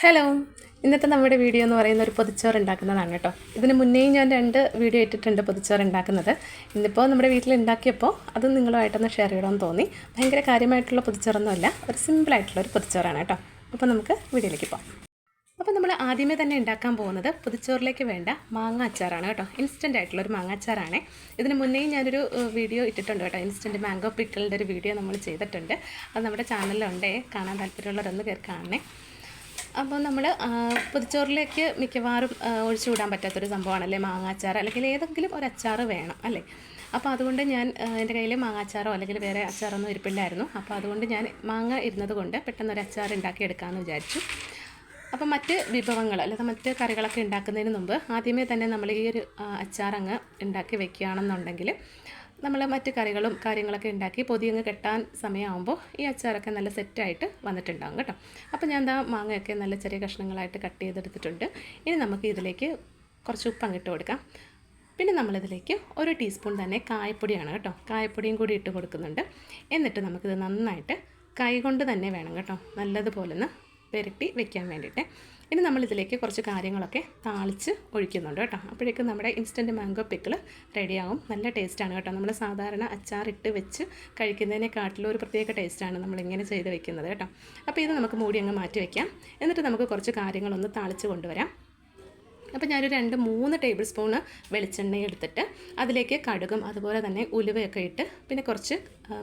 Hello, ഇന്നത്തെ നമ്മുടെ video എന്ന് പറയുന്ന ഒരു പൊതിച്ചോറ് ഉണ്ടാക്കുന്നതാണ് കേട്ടോ. ഇതിന് മുന്നേയും ഞാൻ 2 വീഡിയോ ഇട്ടിട്ടുണ്ട് പൊതിച്ചോറ് ഉണ്ടാക്കുന്നത്. ഇന്നിപ്പോൾ നമ്മുടെ വീട്ടിൽ ഉണ്ടാക്കിയപ്പോൾ അത് നിങ്ങളുമായിട്ടൊന്ന് ഷെയർ ചെയ്യണമെന്ന് തോന്നി. ഭയങ്കര കാര്യമായിട്ടുള്ള പൊതിച്ചോറൊന്നുമല്ല, ഒരു സിമ്പിളായിട്ടുള്ള ഒരു പൊതിച്ചോറാണ് കേട്ടോ. അപ്പോൾ നമുക്ക് വീഡിയോയിലേക്ക് പോകാം. അപ്പോൾ നമ്മൾ ആദ്യമേ തന്നെ ഉണ്ടാക്കാൻ പോകുന്നത് പൊതിച്ചോറിലേക്ക് വേണ്ട മാങ്ങ അച്ചാറാണ് കേട്ടോ. ഇൻസ്റ്റൻ്റ് ആയിട്ടുള്ളൊരു മാങ്ങ അച്ചാറാണ്. ഇതിന് മുന്നേയും ഞാനൊരു വീഡിയോ ഇട്ടിട്ടുണ്ട് കേട്ടോ. ഇൻസ്റ്റൻറ്റ് മാംഗോ പിക്കിളിൻ്റെ ഒരു വീഡിയോ നമ്മൾ ചെയ്തിട്ടുണ്ട്. അത് നമ്മുടെ ചാനലിലുണ്ടേ, കാണാൻ താല്പര്യമുള്ളവരൊന്ന് കയറി കാണണേ. അപ്പോൾ നമ്മൾ പൊതിച്ചോറിലേക്ക് മിക്കവാറും ഒഴിച്ചു വിടാൻ പറ്റാത്തൊരു സംഭവമാണല്ലേ മാങ്ങാച്ചാർ, അല്ലെങ്കിൽ ഏതെങ്കിലും ഒരു അച്ചാർ വേണം അല്ലേ. അപ്പോൾ അതുകൊണ്ട് ഞാൻ എൻ്റെ കയ്യിൽ മാങ്ങാച്ചാറോ അല്ലെങ്കിൽ വേറെ അച്ചാറൊന്നും ഇരിപ്പില്ലായിരുന്നു. അപ്പോൾ അതുകൊണ്ട് ഞാൻ മാങ്ങ ഇരുന്നത് കൊണ്ട് പെട്ടെന്നൊരു അച്ചാർ ഉണ്ടാക്കിയെടുക്കാമെന്ന് വിചാരിച്ചു. അപ്പോൾ മറ്റ് വിഭവങ്ങൾ അല്ലെങ്കിൽ മറ്റ് കറികളൊക്കെ ഉണ്ടാക്കുന്നതിന് മുമ്പ് ആദ്യമേ തന്നെ നമ്മൾ ഈ ഒരു അച്ചാറങ്ങ് ഉണ്ടാക്കി വെക്കുകയാണെന്നുണ്ടെങ്കിൽ നമ്മൾ മറ്റ് കറികളും കാര്യങ്ങളൊക്കെ ഉണ്ടാക്കി പൊതിയങ്ങ് കെട്ടാൻ സമയമാകുമ്പോൾ ഈ അച്ചാറൊക്കെ നല്ല സെറ്റായിട്ട് വന്നിട്ടുണ്ടാകും കേട്ടോ. അപ്പോൾ ഞാൻ മാങ്ങയൊക്കെ നല്ല ചെറിയ കഷ്ണങ്ങളായിട്ട് കട്ട് ചെയ്തെടുത്തിട്ടുണ്ട്. ഇനി നമുക്ക് ഇതിലേക്ക് കുറച്ച് ഉപ്പ് അങ്ങിട്ട് കൊടുക്കാം. പിന്നെ നമ്മളിതിലേക്ക് 1 ടീസ്പൂൺ തന്നെ കായപ്പൊടിയാണ് കേട്ടോ. കായപ്പൊടിയും കൂടി ഇട്ട് കൊടുക്കുന്നുണ്ട്. എന്നിട്ട് നമുക്കിത് നന്നായിട്ട് കൈ കൊണ്ട് തന്നെ വേണം കേട്ടോ നല്ലതുപോലെ ഒന്ന് പുരട്ടി വെക്കാൻ വേണ്ടിയിട്ട്. ഇനി നമ്മളിതിലേക്ക് കുറച്ച് കാര്യങ്ങളൊക്കെ താളിച്ച് ഒഴിക്കുന്നുണ്ട് കേട്ടോ. അപ്പോഴേക്കും നമ്മുടെ ഇൻസ്റ്റൻറ്റ് മാംഗോ പിക്കിൾ റെഡിയാവും. നല്ല ടേസ്റ്റാണ് കേട്ടോ. നമ്മൾ സാധാരണ അച്ചാറിട്ട് വെച്ച് കഴിക്കുന്നതിനെക്കാട്ടിലും ഒരു പ്രത്യേക ടേസ്റ്റാണ് നമ്മളിങ്ങനെ ചെയ്ത് വെക്കുന്നത് കേട്ടോ. അപ്പോൾ ഇത് നമുക്ക് മൂടി അങ്ങ് മാറ്റി വയ്ക്കാം. എന്നിട്ട് നമുക്ക് കുറച്ച് കാര്യങ്ങളൊന്ന് താളിച്ച് കൊണ്ടുവരാം. അപ്പോൾ ഞാനൊരു 2-3 ടേബിൾ സ്പൂണ് വെളിച്ചെണ്ണ എടുത്തിട്ട് അതിലേക്ക് കടുകും അതുപോലെ തന്നെ ഉലുവയൊക്കെ ഇട്ട് പിന്നെ കുറച്ച്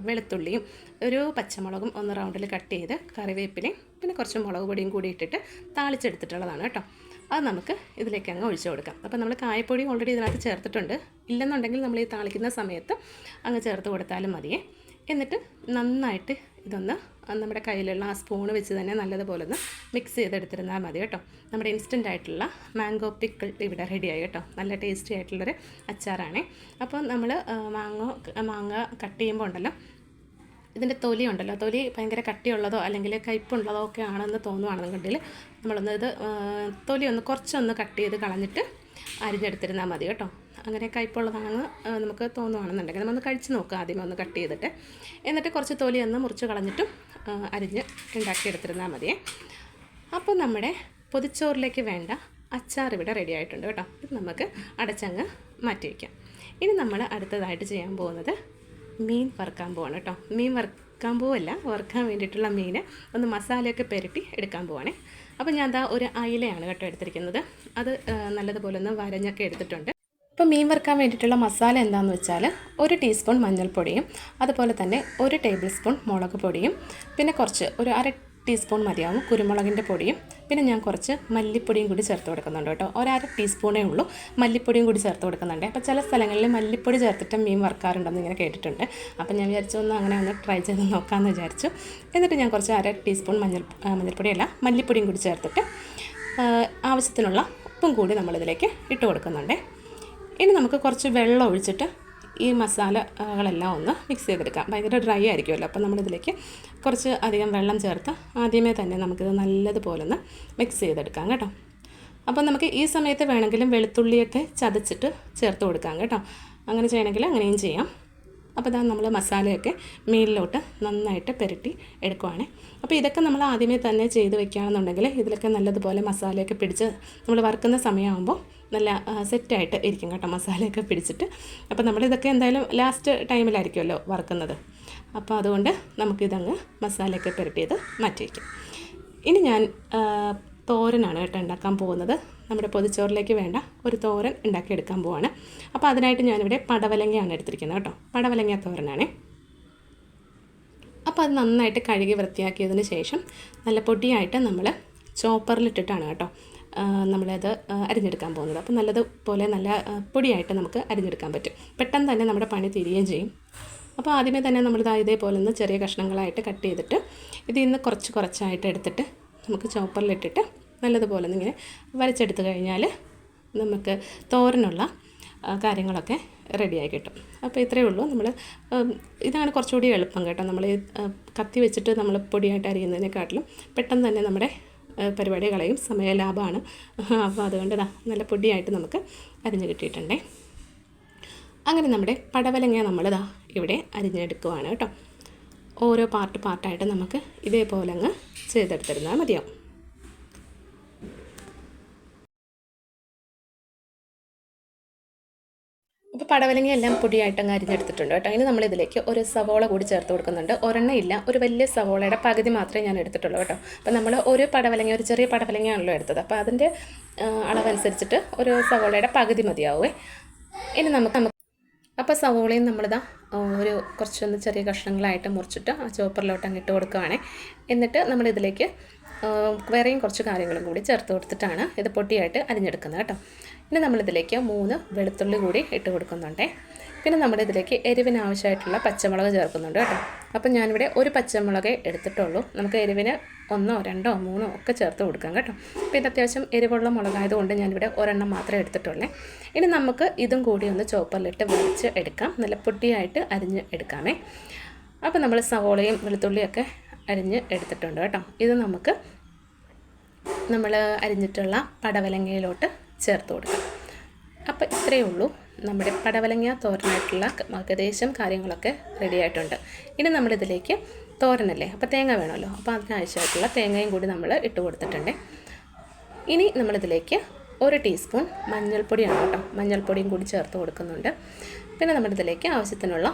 വെളുത്തുള്ളിയും ഒരു പച്ചമുളകും ഒന്ന് റൗണ്ടിൽ കട്ട് ചെയ്ത് കറിവേപ്പിലയും പിന്നെ കുറച്ച് മുളക് പൊടിയും കൂടി ഇട്ടിട്ട് താളിച്ചെടുത്തിട്ടുള്ളതാണ് കേട്ടോ. അത് നമുക്ക് ഇതിലേക്ക് അങ്ങ് ഒഴിച്ചു കൊടുക്കാം. അപ്പോൾ നമ്മൾ കായപ്പൊടി ഓൾറെഡി ഇതിനകത്ത് ചേർത്തിട്ടുണ്ട്. ഇല്ലെന്നുണ്ടെങ്കിൽ നമ്മൾ ഈ താളിക്കുന്ന സമയത്ത് അങ്ങ് ചേർത്ത് കൊടുത്താലും മതിയേ. എന്നിട്ട് നന്നായിട്ട് ഇതൊന്ന് നമ്മുടെ കയ്യിലുള്ള ആ സ്പൂണ് വെച്ച് തന്നെ നല്ലതുപോലെ ഒന്ന് മിക്സ് ചെയ്തെടുത്തിരുന്നാൽ മതി കേട്ടോ. നമ്മുടെ ഇൻസ്റ്റൻ്റ് ആയിട്ടുള്ള മാംഗോ പിക്കിൾ ഇവിടെ റെഡിയായി കേട്ടോ. നല്ല ടേസ്റ്റി ആയിട്ടുള്ളൊരു അച്ചാറാണ്. അപ്പോൾ നമ്മൾ മാങ്ങ കട്ട് ചെയ്യുമ്പോൾ ഉണ്ടല്ലോ, ഇതിൻ്റെ തൊലി ഉണ്ടല്ലോ, തൊലി ഭയങ്കര കട്ടിയുള്ളതോ അല്ലെങ്കിൽ കയ്പുള്ളതോ ഒക്കെ ആണെന്ന് തോന്നുവാണെന്നുണ്ടെങ്കിൽ നമ്മളൊന്ന് തൊലി കുറച്ചൊന്ന് കട്ട് ചെയ്ത് കളഞ്ഞിട്ട് അരിഞ്ഞെടുത്തിരുന്നാൽ മതി കേട്ടോ. അങ്ങനെ കയ്പുള്ളതാണെന്ന് നമുക്ക് തോന്നുവാണെന്നുണ്ടെങ്കിൽ നമ്മളൊന്ന് കഴിച്ച് നോക്കുക ആദ്യമേ ഒന്ന് കട്ട് ചെയ്തിട്ട്. എന്നിട്ട് കുറച്ച് തൊലി ഒന്ന് മുറിച്ച് കളഞ്ഞിട്ടും അരിഞ്ഞ് ഉണ്ടാക്കിയെടുത്തിരുന്നാൽ മതിയേ. അപ്പോൾ നമ്മുടെ പൊതിച്ചോറിലേക്ക് വേണ്ട അച്ചാർ ഇവിടെ റെഡി ആയിട്ടുണ്ട് കേട്ടോ. ഇത് നമുക്ക് അടച്ചങ്ങ് മാറ്റി വയ്ക്കാം. ഇനി നമ്മൾ അടുത്തതായിട്ട് ചെയ്യാൻ പോകുന്നത് മീൻ വറുക്കാൻ പോവാണ് കേട്ടോ. മീൻ വറുക്കാൻ പോവല്ല, വറുക്കാൻ വേണ്ടിയിട്ടുള്ള മീൻ ഒന്ന് മസാലയൊക്കെ പുരട്ടി എടുക്കാൻ പോവാണേ. അപ്പോൾ ഞാൻ ഒരു അയിലയാണ് കേട്ടോ എടുത്തിരിക്കുന്നത്. അത് നല്ലതുപോലെ ഒന്ന് വരഞ്ഞൊക്കെ എടുത്തിട്ടുണ്ട്. ഇപ്പോൾ മീൻ വറുക്കാൻ വേണ്ടിയിട്ടുള്ള മസാല എന്താണെന്ന് വെച്ചാൽ 1 ടീസ്പൂൺ മഞ്ഞൾപ്പൊടിയും അതുപോലെ തന്നെ 1 ടേബിൾ സ്പൂൺ മുളക് പൊടിയും പിന്നെ കുറച്ച് ഒരു 1/2 ടീസ്പൂൺ മതിയാവും കുരുമുളകിൻ്റെ പൊടിയും പിന്നെ ഞാൻ കുറച്ച് മല്ലിപ്പൊടിയും കൂടി ചേർത്ത് കൊടുക്കുന്നുണ്ട് കേട്ടോ. 1/2 ടീസ്പൂണേ ഉള്ളൂ മല്ലിപ്പൊടിയും കൂടി ചേർത്ത് കൊടുക്കുന്നുണ്ട്. അപ്പോൾ ചില സ്ഥലങ്ങളിൽ മല്ലിപ്പൊടി ചേർത്തിട്ട് മീൻ വറുക്കാറുണ്ടെന്ന് ഇങ്ങനെ കേട്ടിട്ടുണ്ട്. അപ്പോൾ ഞാൻ വിചാരിച്ചു അങ്ങനെ ഒന്ന് ട്രൈ ചെയ്ത് നോക്കാമെന്ന് വിചാരിച്ചു. എന്നിട്ട് ഞാൻ കുറച്ച് 1/2 ടീസ്പൂൺ മഞ്ഞൾപ്പൊടിയല്ല മല്ലിപ്പൊടിയും കൂടി ചേർത്തിട്ട് ആവശ്യത്തിനുള്ള ഉപ്പും കൂടി നമ്മളിതിലേക്ക് ഇട്ട് കൊടുക്കുന്നുണ്ട്. ഇനി നമുക്ക് കുറച്ച് വെള്ളം ഒഴിച്ചിട്ട് ഈ മസാലകളെല്ലാം ഒന്ന് മിക്സ് ചെയ്തെടുക്കാം. ഭയങ്കര ഡ്രൈ ആയിരിക്കുമല്ലോ. അപ്പോൾ നമ്മളിതിലേക്ക് കുറച്ച് അധികം വെള്ളം ചേർത്ത് ആദ്യമേ തന്നെ നമുക്കിത് നല്ലതുപോലെ ഒന്ന് മിക്സ് ചെയ്തെടുക്കാം കേട്ടോ. അപ്പോൾ നമുക്ക് ഈ സമയത്ത് വേണമെങ്കിലും വെളുത്തുള്ളിയൊക്കെ ചതച്ചിട്ട് ചേർത്ത് കൊടുക്കാം കേട്ടോ. അങ്ങനെ ചെയ്യണമെങ്കിൽ അങ്ങനെയും ചെയ്യാം. അപ്പോൾ ഇതാ നമ്മൾ മസാലയൊക്കെ മീനിലോട്ട് നന്നായിട്ട് പുരട്ടി എടുക്കുവാണ്. അപ്പോൾ ഇതൊക്കെ നമ്മൾ ആദ്യമേ തന്നെ ചെയ്ത് വെക്കുകയാണെന്നുണ്ടെങ്കിൽ ഇതിലൊക്കെ നല്ലതുപോലെ മസാലയൊക്കെ പിടിച്ച് നമ്മൾ വറുക്കുന്ന സമയമാകുമ്പോൾ നല്ല സെറ്റായിട്ട് ഇരിക്കും കേട്ടോ, മസാലയൊക്കെ പിടിച്ചിട്ട്. അപ്പോൾ നമ്മളിതൊക്കെ എന്തായാലും ലാസ്റ്റ് ടൈമിലായിരിക്കുമല്ലോ വറുക്കുന്നത്. അപ്പോൾ അതുകൊണ്ട് നമുക്കിതങ്ങ് മസാലയൊക്കെ പുരട്ടിയത് മാറ്റി വയ്ക്കും. ഇനി ഞാൻ തോരനാണ് കേട്ടോ ഉണ്ടാക്കാൻ പോകുന്നത്. നമ്മുടെ പൊതിച്ചോറിലേക്ക് വേണ്ട ഒരു തോരൻ ഉണ്ടാക്കിയെടുക്കാൻ പോവാണ്. അപ്പോൾ അതിനായിട്ട് ഞാനിവിടെ പടവലങ്ങയാണ് എടുത്തിരിക്കുന്നത് കേട്ടോ. പടവലങ്ങ തോരനാണേ. അപ്പോൾ അത് നന്നായിട്ട് കഴുകി വൃത്തിയാക്കിയതിന് ശേഷം നല്ല പൊടിയായിട്ട് നമ്മൾ ചോപ്പറിലിട്ടിട്ടാണ് കേട്ടോ നമ്മളത് അരിഞ്ഞെടുക്കാൻ പോകുന്നത്. അപ്പോൾ നല്ലതുപോലെ നല്ല പൊടിയായിട്ട് നമുക്ക് അരിഞ്ഞെടുക്കാൻ പറ്റും. പെട്ടെന്ന് തന്നെ നമ്മുടെ പണി തീരുകയും ചെയ്യും. അപ്പോൾ ആദ്യമേ തന്നെ ഇതേപോലെ ഒന്ന് ചെറിയ കഷ്ണങ്ങളായിട്ട് കട്ട് ചെയ്തിട്ട് ഇതിൽ നിന്ന് കുറച്ചായിട്ട് എടുത്തിട്ട് നമുക്ക് ചോപ്പറിലിട്ടിട്ട് നല്ലതുപോലെ ഇങ്ങനെ വരച്ചെടുത്ത് കഴിഞ്ഞാൽ നമുക്ക് തോരനുള്ള കാര്യങ്ങളൊക്കെ റെഡിയായി കിട്ടും. അപ്പോൾ ഇത്രയേ ഉള്ളൂ. ഇതാണ് കുറച്ചുകൂടി എളുപ്പം കേട്ടോ. നമ്മൾ കത്തി വെച്ചിട്ട് നമ്മൾ പൊടിയായിട്ട് അരിയുന്നതിനെക്കാട്ടിലും പെട്ടെന്ന് തന്നെ നമ്മുടെ പരിപാടി കളയും, സമയ ലാഭമാണ്. അപ്പോൾ അതുകൊണ്ട് നല്ല പൊടിയായിട്ട് നമുക്ക് അരിഞ്ഞ് കിട്ടിയിട്ടുണ്ടേ. അങ്ങനെ നമ്മുടെ പടവലങ്ങ നമ്മളിതാ ഇവിടെ അരിഞ്ഞെടുക്കുവാണ് കേട്ടോ. ഓരോ പാർട്ടായിട്ട് നമുക്ക് ഇതേപോലെ അങ്ങ് ചെയ്തെടുത്തിരുന്നാൽ മതിയാവും. അപ്പോൾ പടവലങ്ങ എല്ലാം പൊടിയായിട്ടങ്ങ് അരിഞ്ഞെടുത്തിട്ടുണ്ട് കേട്ടോ. ഇനി നമ്മളിതിലേക്ക് ഒരു സവോള കൂടി ചേർത്ത് കൊടുക്കുന്നുണ്ട്. ഒരെണ്ണം ഇല്ല, ഒരു വലിയ സവോളയുടെ പകുതി മാത്രമേ ഞാൻ എടുത്തിട്ടുള്ളൂ കേട്ടോ. അപ്പോൾ നമ്മൾ ഒരു പടവലങ്ങ, ഒരു ചെറിയ പടവലങ്ങയാണല്ലോ എടുത്തത്, അപ്പോൾ അതിൻ്റെ അളവനുസരിച്ചിട്ട് ഒരു സവോളയുടെ പകുതി മതിയാവുമേ. ഇനി നമുക്ക് അപ്പോൾ സവോളയും നമ്മളിതാ ഒരു കുറച്ചൊന്ന് ചെറിയ കഷ്ണങ്ങളായിട്ട് മുറിച്ചിട്ട് ആ ചോപ്പറിലോട്ട് അങ്ങ് ഇട്ട് കൊടുക്കുകയാണേ. എന്നിട്ട് നമ്മളിതിലേക്ക് വേറെയും കുറച്ച് കാര്യങ്ങളും കൂടി ചേർത്ത് കൊടുത്തിട്ടാണ് ഇത് പൊടിയായിട്ട് അരിഞ്ഞെടുക്കുന്നത് കേട്ടോ. ഇനി നമ്മളിതിലേക്ക് 3 വെളുത്തുള്ളി കൂടി ഇട്ട് കൊടുക്കുന്നുണ്ടേ. പിന്നെ നമ്മളിതിലേക്ക് എരിവിന് ആവശ്യമായിട്ടുള്ള പച്ചമുളക് ചേർക്കുന്നുണ്ട് കേട്ടോ. അപ്പം ഞാനിവിടെ ഒരു പച്ചമുളകേ എടുത്തിട്ടുള്ളൂ. നമുക്ക് എരിവിന് 1, 2, 3 ഒക്കെ ചേർത്ത് കൊടുക്കാം കേട്ടോ. അപ്പോൾ ഇത് അത്യാവശ്യം എരിവുള്ള മുളകായതുകൊണ്ട് ഞാനിവിടെ ഒരെണ്ണം മാത്രമേ എടുത്തിട്ടുള്ളേ. ഇനി നമുക്ക് ഇതും കൂടി ഒന്ന് ചോപ്പറിലിട്ട് വെച്ച് എടുക്കാം. നല്ല പൊടിയായിട്ട് അരിഞ്ഞ് എടുക്കാമേ. അപ്പോൾ നമ്മൾ സവോളയും വെളുത്തുള്ളിയൊക്കെ അരിഞ്ഞ് എടുത്തിട്ടുണ്ട് കേട്ടോ. ഇത് നമുക്ക് നമ്മൾ അരിഞ്ഞിട്ടുള്ള പടവലങ്ങയിലോട്ട് ചേർത്ത് കൊടുക്കാം. അപ്പോൾ ഇത്രയേ ഉള്ളൂ, നമ്മുടെ പടവലങ്ങ തോരനായിട്ടുള്ള ഏകദേശം കാര്യങ്ങളൊക്കെ റെഡി ആയിട്ടുണ്ട്. ഇനി നമ്മളിതിലേക്ക് തോരനല്ലേ, അപ്പോൾ തേങ്ങ വേണമല്ലോ, അപ്പോൾ അതിനാവശ്യമായിട്ടുള്ള തേങ്ങയും കൂടി നമ്മൾ ഇട്ട് കൊടുത്തിട്ടുണ്ട്. ഇനി നമ്മളിതിലേക്ക് 1 ടീസ്പൂൺ മഞ്ഞൾപ്പൊടിയാണ് കേട്ടോ, മഞ്ഞൾപ്പൊടിയും കൂടി ചേർത്ത് കൊടുക്കുന്നുണ്ട്. പിന്നെ നമ്മളിതിലേക്ക് ആവശ്യത്തിനുള്ള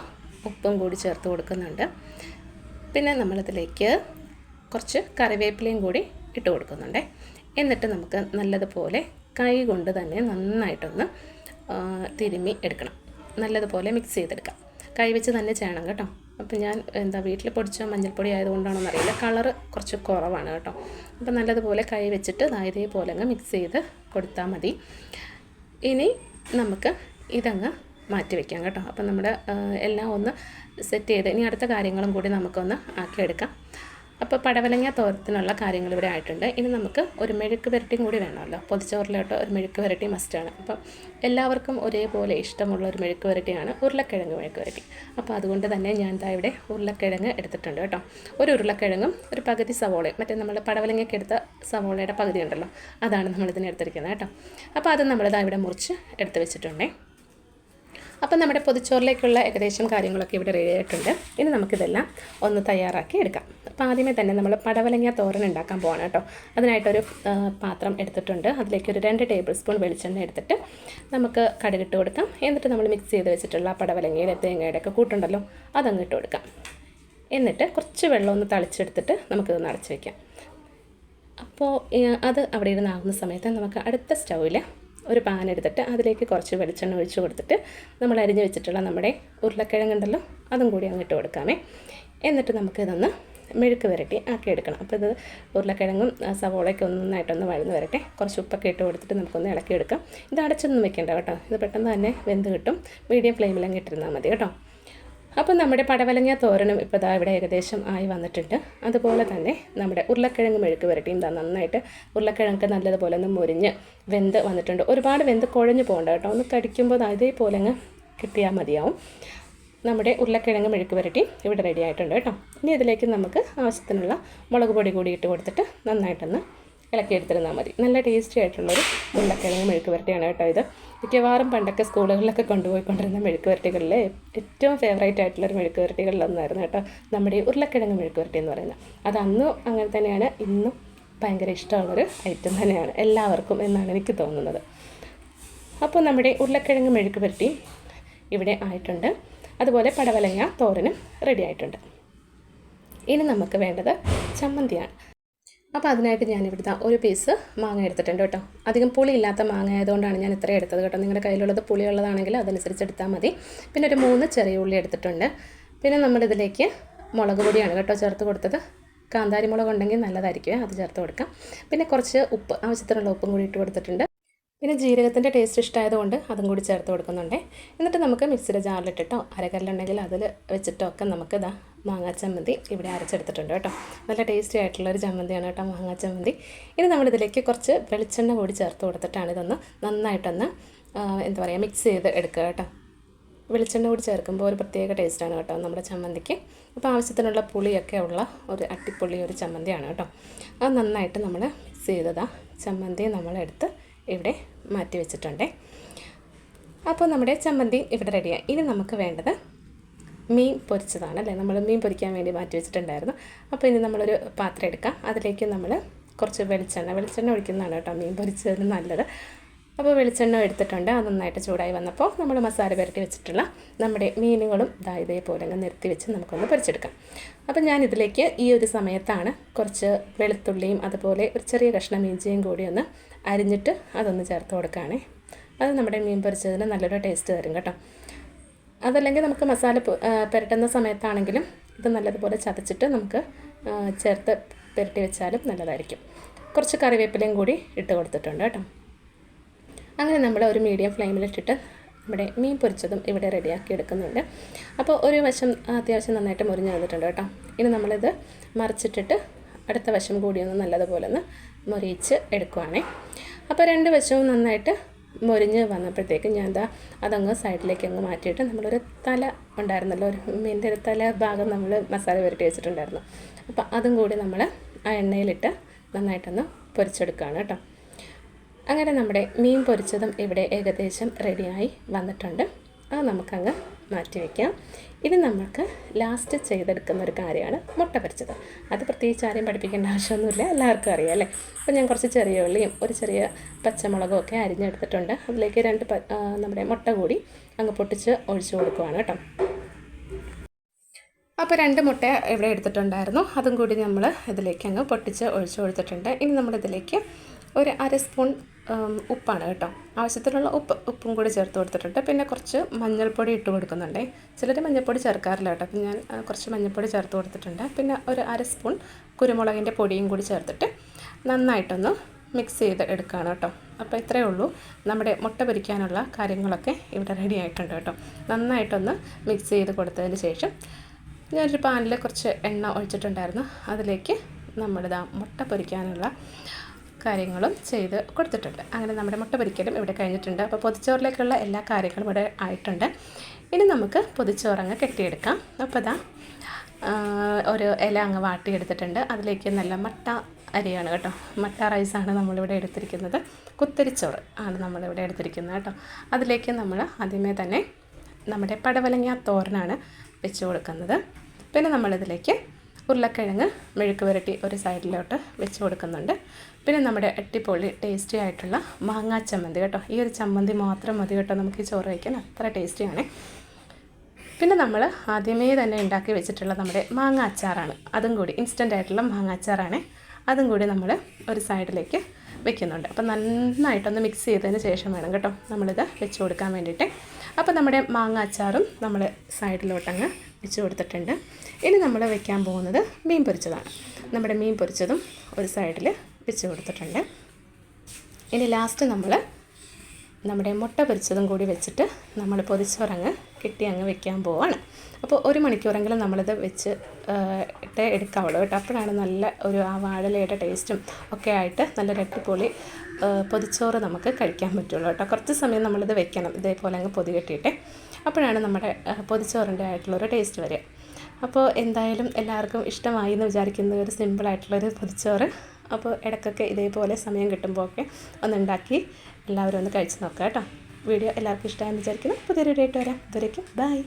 ഉപ്പും കൂടി ചേർത്ത് കൊടുക്കുന്നുണ്ട്. പിന്നെ നമ്മളിതിലേക്ക് കുറച്ച് കറിവേപ്പിലയും കൂടി ഇട്ട് കൊടുക്കുന്നുണ്ട്. എന്നിട്ട് നമുക്ക് നല്ലതുപോലെ കൈ കൊണ്ട് തന്നെ നന്നായിട്ടൊന്ന് തിരുമ്മി എടുക്കണം. നല്ലതുപോലെ മിക്സ് ചെയ്തെടുക്കാം. കൈ വെച്ച് തന്നെ ചെയ്യണം കേട്ടോ. അപ്പം ഞാൻ വീട്ടിൽ പൊടിച്ച മഞ്ഞൾപ്പൊടി ആയതുകൊണ്ടാണോ എന്നറിയില്ല, കളറ് കുറച്ച് കുറവാണ് കേട്ടോ. അപ്പം നല്ലതുപോലെ കൈ വെച്ചിട്ട് ഇതേപോലെ അങ്ങ് മിക്സ് ചെയ്ത് കൊടുത്താൽ മതി. ഇനി നമുക്ക് ഇതങ്ങ് മാറ്റി വയ്ക്കാം കേട്ടോ. അപ്പം നമ്മുടെ എല്ലാം ഒന്ന് സെറ്റ് ചെയ്ത് ഇനി അടുത്ത കാര്യങ്ങളും കൂടി നമുക്കൊന്ന് ആക്കിയെടുക്കാം. അപ്പോൾ പടവലങ്ങ തോരത്തിനുള്ള കാര്യങ്ങൾ ഇവിടെ ആയിട്ടുണ്ട്. ഇനി നമുക്ക് ഒരു മെഴുക്ക് പുരട്ടിയും കൂടി വേണമല്ലോ. പൊതിച്ചോറിലോട്ട് ഒരു മെഴുക്ക് പുരട്ടി മസ്റ്റാണ്. അപ്പം എല്ലാവർക്കും ഒരേപോലെ ഇഷ്ടമുള്ള ഒരു മെഴുക്ക് പുരട്ടിയാണ് ഉരുളക്കിഴങ്ങ് മെഴുക്ക് പുരട്ടി. അപ്പോൾ അതുകൊണ്ട് തന്നെ ഞാൻ ഇവിടെ ഉരുളക്കിഴങ്ങ് എടുത്തിട്ടുണ്ട് കേട്ടോ. ഒരു ഉരുളക്കിഴങ്ങും ഒരു പകുതി സവോളയും, മറ്റേ നമ്മൾ പടവലങ്ങയ്ക്ക് എടുത്ത സവോളയുടെ പകുതി ഉണ്ടല്ലോ, അതാണ് നമ്മളിതിന് എടുത്തിരിക്കുന്നത് കേട്ടോ. അപ്പോൾ അത് ഇവിടെ മുറിച്ച് എടുത്ത് വെച്ചിട്ടുണ്ടേ. അപ്പം നമ്മുടെ പൊതിച്ചോറിലേക്കുള്ള ഏകദേശം കാര്യങ്ങളൊക്കെ ഇവിടെ റെഡി ആയിട്ടുണ്ട്. ഇനി നമുക്കിതെല്ലാം ഒന്ന് തയ്യാറാക്കി എടുക്കാം. അപ്പോൾ ആദ്യമേ തന്നെ നമ്മൾ പടവലങ്ങ തോരൻ ഉണ്ടാക്കാൻ പോകണം കേട്ടോ. അതിനായിട്ടൊരു പാത്രം എടുത്തിട്ടുണ്ട്. അതിലേക്ക് ഒരു 2 ടേബിൾ സ്പൂൺ വെളിച്ചെണ്ണ എടുത്തിട്ട് നമുക്ക് കടുകിട്ട് കൊടുക്കാം. എന്നിട്ട് നമ്മൾ മിക്സ് ചെയ്ത് വെച്ചിട്ടുള്ള പടവലങ്ങയുടെ തേങ്ങയുടെ ഒക്കെ കൂട്ടുണ്ടല്ലോ, അതങ്ങ് ഇട്ട് കൊടുക്കാം. എന്നിട്ട് കുറച്ച് വെള്ളം ഒന്ന് തളിച്ചെടുത്തിട്ട് നമുക്കിത് അടച്ച് വയ്ക്കാം. അപ്പോൾ അത് അവിടെ ഇരുന്നാകുന്ന സമയത്ത് നമുക്ക് അടുത്ത സ്റ്റൗവിൽ ഒരു പാൻ എടുത്തിട്ട് അതിലേക്ക് കുറച്ച് വെളിച്ചെണ്ണ ഒഴിച്ച് കൊടുത്തിട്ട് നമ്മൾ അരിഞ്ഞ് വെച്ചിട്ടുള്ള നമ്മുടെ ഉരുളക്കിഴങ്ങുണ്ടല്ലോ, അതും കൂടി അങ്ങോട്ട് കൊടുക്കാമേ. എന്നിട്ട് നമുക്കിതൊന്ന് മെഴുക്ക് വരട്ടി ആക്കിയെടുക്കണം. അപ്പോൾ ഇത് ഉരുളക്കിഴങ്ങും സവോളയൊക്കെ നന്നായിട്ടൊന്ന് വഴന്ന് വരട്ടെ. കുറച്ച് ഉപ്പൊക്കെ ഇട്ട് കൊടുത്തിട്ട് നമുക്കൊന്ന് ഇളക്കിയെടുക്കാം. ഇത് അടച്ചൊന്നും വെക്കേണ്ട കേട്ടോ, ഇത് പെട്ടെന്ന് തന്നെ വെന്ത് കിട്ടും. മീഡിയം ഫ്ലെയിമിലങ്ങ് ഇട്ടിരുന്നാൽ മതി കേട്ടോ. അപ്പോൾ നമ്മുടെ പടവലങ്ങ തോരനും ഇപ്പോൾ ഇവിടെ ഏകദേശം ആയി വന്നിട്ടുണ്ട്. അതുപോലെ തന്നെ നമ്മുടെ ഉരുളക്കിഴങ്ങ് മെഴുക്ക് പുരട്ടിയും നന്നായിട്ട് ഉരുളക്കിഴങ്ങ് നല്ലതുപോലെ ഒന്ന് മുരിഞ്ഞ് വെന്ത് വന്നിട്ടുണ്ട്. ഒരുപാട് വെന്ത് കുഴഞ്ഞു പോകണ്ട കേട്ടോ, ഒന്ന് കടിക്കുമ്പോൾ ഇതേപോലെ അങ്ങ് കിട്ടിയാൽ മതിയാവും. നമ്മുടെ ഉരുളക്കിഴങ്ങ് മെഴുക്ക് പുരട്ടി ഇവിടെ റെഡി ആയിട്ടുണ്ട് കേട്ടോ. ഇനി ഇതിലേക്ക് നമുക്ക് ആവശ്യത്തിനുള്ള മുളക് പൊടി കൂടി ഇട്ട് കൊടുത്തിട്ട് നന്നായിട്ടൊന്ന് ഇളക്കിയെടുത്തിരുന്നാൽ മതി. നല്ല ടേസ്റ്റി ആയിട്ടുള്ളൊരു ഉരുളക്കിഴങ്ങ് മെഴുക്ക് പുരട്ടിയാണ് കേട്ടോ ഇത്. മിക്കവാറും പണ്ടൊക്കെ സ്കൂളുകളിലൊക്കെ കൊണ്ടുപോയിക്കൊണ്ടിരുന്ന മെഴുക്ക് പുരട്ടികളിലെ ഏറ്റവും ഫേവറേറ്റ് ആയിട്ടുള്ളൊരു മെഴുക്ക് പുരട്ടികളിലൊന്നായിരുന്നു കേട്ടോ നമ്മുടെ ഈ ഉരുളക്കിഴങ്ങ് മെഴുക്ക് പുരട്ടി എന്ന് പറയുന്നത്. അത് അന്നും അങ്ങനെ തന്നെയാണ്, ഇന്നും ഭയങ്കര ഇഷ്ടമുള്ളൊരു ഐറ്റം തന്നെയാണ് എല്ലാവർക്കും എന്നാണ് എനിക്ക് തോന്നുന്നത്. അപ്പോൾ നമ്മുടെ ഉരുളക്കിഴങ്ങ് മെഴുക്ക് പുരട്ടി ഇവിടെ ആയിട്ടുണ്ട്. അതുപോലെ പടവലങ്ങ തോരനും റെഡി ആയിട്ടുണ്ട്. ഇനി നമുക്ക് വേണ്ടത് ചമ്മന്തിയാണ്. അപ്പോൾ അതിനായിട്ട് ഞാനിവിടുത്തെ ഒരു പീസ് മാങ്ങ എടുത്തിട്ടുണ്ട് കേട്ടോ. അധികം പുളിയില്ലാത്ത മാങ്ങ ആയതുകൊണ്ടാണ് ഞാൻ ഇത്രയും എടുത്തത് കേട്ടോ. നിങ്ങളുടെ കയ്യിലുള്ളത് പുളിയുള്ളതാണെങ്കിൽ അതനുസരിച്ച് എടുത്താൽ മതി. പിന്നെ ഒരു 3 ചെറിയ ഉള്ളി എടുത്തിട്ടുണ്ട്. പിന്നെ നമ്മളിതിലേക്ക് മുളക് പൊടിയാണ് കേട്ടോ ചേർത്ത് കൊടുത്തത്. കാന്താരി മുളക് ഉണ്ടെങ്കിൽ നല്ലതായിരിക്കും, അത് ചേർത്ത് കൊടുക്കാം. പിന്നെ കുറച്ച് ഉപ്പ്, ആവശ്യത്തിനുള്ള ഉപ്പും കൂടി ഇട്ട് കൊടുത്തിട്ടുണ്ട്. പിന്നെ ജീരകത്തിൻ്റെ ടേസ്റ്റ് ഇഷ്ടമായതുകൊണ്ട് അതും കൂടി ചേർത്ത് കൊടുക്കുന്നുണ്ട്. എന്നിട്ട് നമുക്ക് മിക്സിയുടെ ജാറിലിട്ടിട്ടോ അരകല്ലുണ്ടെങ്കിൽ അതിൽ വെച്ചിട്ടോ ഒക്കെ നമുക്ക് മാങ്ങാ ചമ്മന്തി ഇവിടെ അരച്ചെടുത്തിട്ടുണ്ട് കേട്ടോ. നല്ല ടേസ്റ്റി ആയിട്ടുള്ളൊരു ചമ്മന്തിയാണ് കേട്ടോ മാങ്ങാ ചമ്മന്തി. ഇനി നമ്മളിതിലേക്ക് കുറച്ച് വെളിച്ചെണ്ണ കൂടി ചേർത്ത് കൊടുത്തിട്ടാണ് ഇതൊന്ന് നന്നായിട്ടൊന്ന് മിക്സ് ചെയ്ത് എടുക്കുക കേട്ടോ. വെളിച്ചെണ്ണ കൂടി ചേർക്കുമ്പോൾ ഒരു പ്രത്യേക ടേസ്റ്റാണ് കേട്ടോ നമ്മുടെ ചമ്മന്തിക്ക്. അപ്പോൾ ആവശ്യത്തിനുള്ള പുളിയൊക്കെ ഉള്ള ഒരു അട്ടിപ്പൊളി ഒരു ചമ്മന്തിയാണ് കേട്ടോ. അത് നന്നായിട്ട് നമ്മൾ മിക്സ് ചെയ്തതാ ചമ്മന്തി നമ്മളെടുത്ത് ഇവിടെ മാറ്റി വെച്ചിട്ടുണ്ട്. അപ്പോൾ നമ്മുടെ ചമ്മന്തി ഇവിടെ റെഡിയായി. ഇനി നമുക്ക് വേണ്ടത് മീൻ പൊരിച്ചതാണ് അല്ലേ. നമ്മൾ മീൻ പൊരിക്കാൻ വേണ്ടി മാറ്റി വെച്ചിട്ടുണ്ടായിരുന്നു. അപ്പോൾ ഇനി നമ്മളൊരു പാത്രം എടുക്കാം. അതിലേക്ക് നമ്മൾ കുറച്ച് വെളിച്ചെണ്ണ ഒഴിക്കുന്നതാണ് കേട്ടോ മീൻ പൊരിച്ചതിന് നല്ലത്. അപ്പോൾ വെളിച്ചെണ്ണ എടുത്തിട്ടുണ്ട്. അത് നന്നായിട്ട് ചൂടായി വന്നപ്പോൾ നമ്മൾ മസാല പുരട്ടി വെച്ചിട്ടുള്ള നമ്മുടെ മീനുകളും ഇതേപോലെ അങ്ങ് നിരത്തി വെച്ച് നമുക്കൊന്ന് പൊരിച്ചെടുക്കാം. അപ്പോൾ ഞാനിതിലേക്ക് ഈ ഒരു സമയത്താണ് കുറച്ച് വെളുത്തുള്ളിയും അതുപോലെ ഒരു ചെറിയ കഷ്ണം ഇഞ്ചിയും കൂടി ഒന്ന് അരിഞ്ഞിട്ട് അതൊന്ന് ചേർത്ത് കൊടുക്കുകയാണേ. അത് നമ്മുടെ മീൻ പൊരിച്ചതിന് നല്ലൊരു ടേസ്റ്റ് തരും കേട്ടോ. അതല്ലെങ്കിൽ നമുക്ക് മസാല പുരട്ടുന്ന സമയത്താണെങ്കിലും ഇത് നല്ലതുപോലെ ചതച്ചിട്ട് നമുക്ക് ചേർത്ത് പുരട്ടി വെച്ചാലും നല്ലതായിരിക്കും. കുറച്ച് കറിവേപ്പിലയും കൂടി ഇട്ട് കൊടുത്തിട്ടുണ്ട് കേട്ടോ. അങ്ങനെ നമ്മൾ ഒരു മീഡിയം ഫ്ലെയിമിലിട്ടിട്ട് നമ്മുടെ മീൻ പൊരിച്ചതും ഇവിടെ റെഡിയാക്കി എടുക്കുന്നുണ്ട്. അപ്പോൾ ഒരു വശം അത്യാവശ്യം നന്നായിട്ട് മുരിഞ്ഞ് വന്നിട്ടുണ്ട് കേട്ടോ. ഇനി നമ്മളിത് മറിച്ചിട്ടിട്ട് അടുത്ത വശം കൂടി ഒന്ന് നല്ലതുപോലെ ഒന്ന് മുരിച്ച് എടുക്കുവാണേ. അപ്പോൾ രണ്ട് വശവും നന്നായിട്ട് മുരിഞ്ഞ് വന്നപ്പോഴത്തേക്ക് ഞാൻ അതങ്ങ് സൈഡിലേക്ക് അങ്ങ് മാറ്റിയിട്ട് നമ്മളൊരു തല ഉണ്ടായിരുന്നല്ലോ, ഒരു മീനിൻ്റെ ഒരു തല ഭാഗം നമ്മൾ മസാല പുരട്ടി വെച്ചിട്ടുണ്ടായിരുന്നു. അപ്പോൾ അതും കൂടി നമ്മൾ ആ എണ്ണയിലിട്ട് നന്നായിട്ടൊന്ന് പൊരിച്ചെടുക്കുകയാണ് കേട്ടോ. അങ്ങനെ നമ്മുടെ മീൻ പൊരിച്ചതും ഇവിടെ ഏകദേശം റെഡിയായി വന്നിട്ടുണ്ട്. അത് നമുക്കങ്ങ് മാറ്റി വയ്ക്കാം. ഇനി നമുക്ക് ലാസ്റ്റ് ചെയ്തെടുക്കുന്ന ഒരു കാര്യമാണ് മുട്ട പൊരിച്ചത്. അത് പ്രത്യേകിച്ച് ആരെയും പഠിപ്പിക്കേണ്ട ആവശ്യമൊന്നുമില്ല, എല്ലാവർക്കും അറിയാം അല്ലേ. അപ്പോൾ ഞാൻ കുറച്ച് ചെറിയ ഉള്ളിയും ഒരു ചെറിയ പച്ചമുളകും ഒക്കെ അരിഞ്ഞെടുത്തിട്ടുണ്ട്. അതിലേക്ക് നമ്മുടെ മുട്ട കൂടി അങ്ങ് പൊട്ടിച്ച് ഒഴിച്ചു കൊടുക്കുവാണ് കേട്ടോ. അപ്പോൾ 2 മുട്ട ഇവിടെ എടുത്തിട്ടുണ്ടായിരുന്നു. അതും കൂടി നമ്മൾ ഇതിലേക്ക് അങ്ങ് പൊട്ടിച്ച് ഒഴിച്ചു കൊടുത്തിട്ടുണ്ട്. ഇനി നമ്മളിതിലേക്ക് ഒരു 1/2 സ്പൂൺ ഉപ്പാണ് കേട്ടോ, ആവശ്യത്തിനുള്ള ഉപ്പും കൂടി ചേർത്ത് കൊടുത്തിട്ടുണ്ട്. പിന്നെ കുറച്ച് മഞ്ഞൾപ്പൊടി ഇട്ട് കൊടുക്കുന്നുണ്ട്. ചിലർ മഞ്ഞൾപ്പൊടി ചേർക്കാറില്ല കേട്ടോ, അപ്പം ഞാൻ കുറച്ച് മഞ്ഞൾപ്പൊടി ചേർത്ത് കൊടുത്തിട്ടുണ്ട്. പിന്നെ ഒരു 1/2 സ്പൂൺ കുരുമുളകിൻ്റെ പൊടിയും കൂടി ചേർത്തിട്ട് നന്നായിട്ടൊന്ന് മിക്സ് ചെയ്ത് എടുക്കുകയാണ് കേട്ടോ. അപ്പോൾ ഇത്രയേ ഉള്ളൂ, നമ്മുടെ മുട്ട പൊരിക്കാനുള്ള കാര്യങ്ങളൊക്കെ ഇവിടെ റെഡി ആയിട്ടുണ്ട് കേട്ടോ. നന്നായിട്ടൊന്ന് മിക്സ് ചെയ്ത് കൊടുത്തതിന് ശേഷം ഞാനൊരു പാനിൽ കുറച്ച് എണ്ണ ഒഴിച്ചിട്ടുണ്ടായിരുന്നു. അതിലേക്ക് മുട്ട പൊരിക്കാനുള്ള കാര്യങ്ങളും ചെയ്ത് കൊടുത്തിട്ടുണ്ട്. അങ്ങനെ നമ്മുടെ മുട്ട പൊരിക്കലും ഇവിടെ കഴിഞ്ഞിട്ടുണ്ട്. അപ്പോൾ പൊതിച്ചോറിലേക്കുള്ള എല്ലാ കാര്യങ്ങളും ഇവിടെ ആയിട്ടുണ്ട്. ഇനി നമുക്ക് പൊതിച്ചോറങ്ങ് കെട്ടിയെടുക്കാം. അപ്പോൾ ഒരു ഇല അങ്ങ് വാട്ടിയെടുത്തിട്ടുണ്ട്. അതിലേക്ക് നല്ല മട്ട അരിയാണ് കേട്ടോ, മട്ട റൈസാണ് നമ്മളിവിടെ എടുത്തിരിക്കുന്നത്. കുത്തരിച്ചോറ് ആണ് നമ്മളിവിടെ എടുത്തിരിക്കുന്നത് കേട്ടോ. അതിലേക്ക് നമ്മൾ ആദ്യമേ തന്നെ നമ്മുടെ പടവലങ്ങ തോരനാണ് വെച്ച് കൊടുക്കുന്നത്. പിന്നെ നമ്മളിതിലേക്ക് ഉരുളക്കിഴങ്ങ് മെഴുക്ക് പുരട്ടി ഒരു സൈഡിലോട്ട് വെച്ച് കൊടുക്കുന്നുണ്ട്. പിന്നെ നമ്മുടെ അടിപൊളി ടേസ്റ്റി ആയിട്ടുള്ള മാങ്ങാ ചമ്മന്തി കേട്ടോ. ഈ ഒരു ചമ്മന്തി മാത്രം മതി കേട്ടോ നമുക്ക് ഈ ചോറ് കഴിക്കാൻ, അത്ര ടേസ്റ്റിയാണ്. പിന്നെ നമ്മൾ ആദ്യമേ തന്നെ ഉണ്ടാക്കി വെച്ചിട്ടുള്ള നമ്മുടെ മാങ്ങ അച്ചാറാണ്, അതും കൂടി ഇൻസ്റ്റൻ്റ് ആയിട്ടുള്ള മാങ്ങ അച്ചാറാണ്. അതും കൂടി നമ്മൾ ഒരു സൈഡിലേക്ക് വെക്കുന്നുണ്ട്. അപ്പോൾ നന്നായിട്ടൊന്ന് മിക്സ് ചെയ്തതിന് ശേഷം വേണം കേട്ടോ നമ്മളിത് വെച്ച് കൊടുക്കാൻ വേണ്ടിയിട്ട്. അപ്പോൾ നമ്മുടെ മാങ്ങ അച്ചാറും നമ്മൾ സൈഡിലോട്ടങ്ങ് വെച്ച് കൊടുത്തിട്ടുണ്ട്. ഇനി നമ്മൾ വെക്കാൻ പോകുന്നത് മീൻ പൊരിച്ചതാണ്. നമ്മുടെ മീൻ പൊരിച്ചതും ഒരു സൈഡിൽ വെച്ച് കൊടുത്തിട്ടുണ്ട്. ഇനി ലാസ്റ്റ് നമ്മൾ നമ്മുടെ മുട്ട പൊരിച്ചതും കൂടി വെച്ചിട്ട് നമ്മൾ പൊതിച്ചോറങ്ങ് കിട്ടി അങ്ങ് വെക്കാൻ പോവാണ്. അപ്പോൾ 1 മണിക്കൂറെങ്കിലും നമ്മളിത് വെച്ച് എടുക്കാവുള്ളൂ കേട്ടോ. അപ്പോഴാണ് നല്ല ഒരു ആ വാഴലയുടെ ടേസ്റ്റും ഒക്കെ ആയിട്ട് നല്ലൊരു അടിപൊളി പൊതിച്ചോറ് നമുക്ക് കഴിക്കാൻ പറ്റുള്ളൂ കേട്ടോ. കുറച്ച് സമയം നമ്മളിത് വെക്കണം, ഇതേപോലെ അങ്ങ് പൊതി കെട്ടിയിട്ട്. അപ്പോഴാണ് നമ്മുടെ പൊതിച്ചോറിൻ്റെ ആയിട്ടുള്ളൊരു ടേസ്റ്റ് വരിക. അപ്പോൾ എന്തായാലും എല്ലാവർക്കും ഇഷ്ടമായി എന്ന് വിചാരിക്കുന്ന ഒരു സിമ്പിളായിട്ടുള്ളൊരു പൊതിച്ചോറ്. അപ്പോൾ ഇടയ്ക്കൊക്കെ ഇതേപോലെ സമയം കിട്ടുമ്പോഴൊക്കെ ഒന്നുണ്ടാക്കി എല്ലാവരും ഒന്ന് കഴിച്ച് നോക്കാം കേട്ടോ. വീഡിയോ എല്ലാവർക്കും ഇഷ്ടമായെന്ന് വിചാരിക്കുന്നു. പുതിയൊരു വീഡിയോ ആയിട്ട് വരാം. ഇതുവരേക്കും ബൈ.